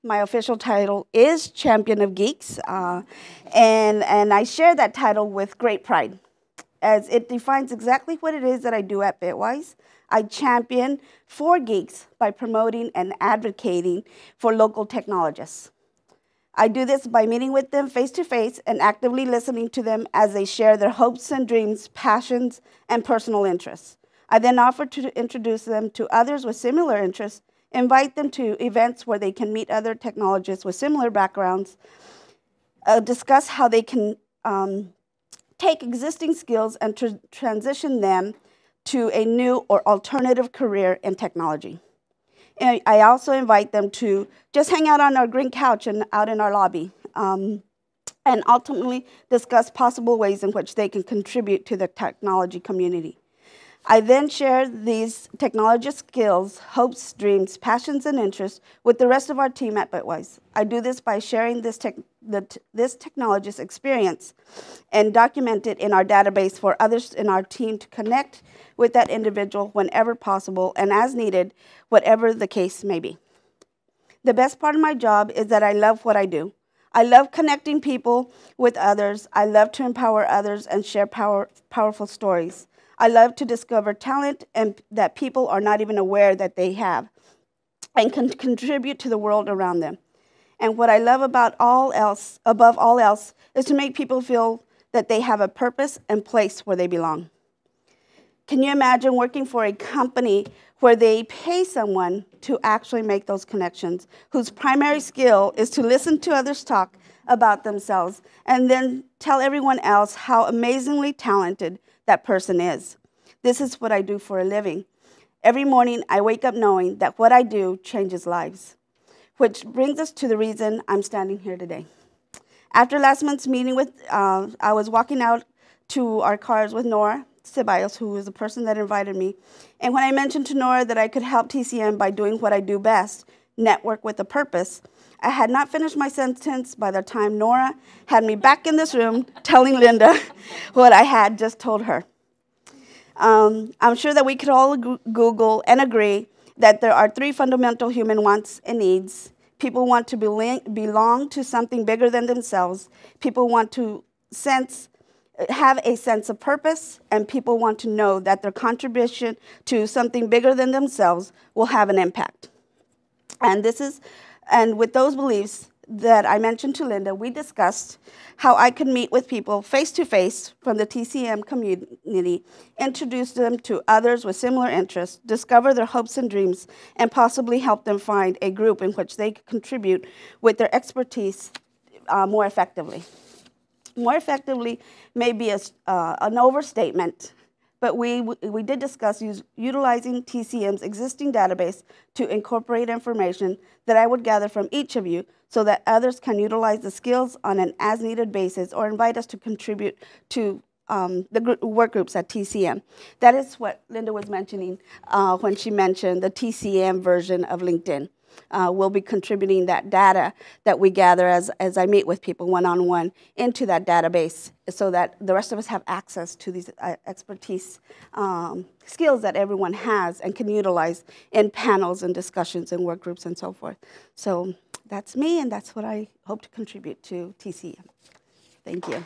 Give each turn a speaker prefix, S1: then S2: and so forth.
S1: My official title is Champion of Geeks, and I share that title with great pride, as it defines exactly what it is that I do at Bitwise. I champion for geeks by promoting and advocating for local technologists. I do this by meeting with them face-to-face and actively listening to them as they share their hopes and dreams, passions, and personal interests. I then offer to introduce them to others with similar interests, invite them to events where they can meet other technologists with similar backgrounds, discuss how they can take existing skills and transition them to a new or alternative career in technology. And I also invite them to just hang out on our green couch and out in our lobby, and ultimately discuss possible ways in which they can contribute to the technology community. I then share these technology skills, hopes, dreams, passions, and interests with the rest of our team at Bitwise. I do this by sharing this technologist experience and document it in our database for others in our team to connect with that individual whenever possible and as needed, whatever the case may be. The best part of my job is that I love what I do. I love connecting people with others. I love to empower others and share powerful stories. I love to discover talent and that people are not even aware that they have and can contribute to the world around them. And what I love above all else, is to make people feel that they have a purpose and place where they belong. Can you imagine working for a company where they pay someone to actually make those connections, whose primary skill is to listen to others talk about themselves and then tell everyone else how amazingly talented that person is? This is what I do for a living. Every morning, I wake up knowing that what I do changes lives, which brings us to the reason I'm standing here today. After last month's meeting I was walking out to our cars with Nora Ceballos, who was the person that invited me. And when I mentioned to Nora that I could help TCM by doing what I do best, network with a purpose, I had not finished my sentence by the time Nora had me back in this room telling Linda what I had just told her. I'm sure that we could all Google and agree that there are 3 fundamental human wants and needs. People want to belong to something bigger than themselves. People want to have a sense of purpose, and people want to know that their contribution to something bigger than themselves will have an impact. And with those beliefs that I mentioned to Linda, we discussed how I could meet with people face-to-face from the TCM community, introduce them to others with similar interests, discover their hopes and dreams, and possibly help them find a group in which they could contribute with their expertise more effectively. More effectively may be an overstatement, but we did discuss utilizing TCM's existing database to incorporate information that I would gather from each of you so that others can utilize the skills on an as-needed basis or invite us to contribute to the work groups at TCM. That is what Linda was mentioning when she mentioned the TCM version of LinkedIn. We'll be contributing that data that we gather as I meet with people one-on-one into that database so that the rest of us have access to these expertise skills that everyone has and can utilize in panels and discussions and work groups and so forth. So that's me, and that's what I hope to contribute to TCM. Thank you.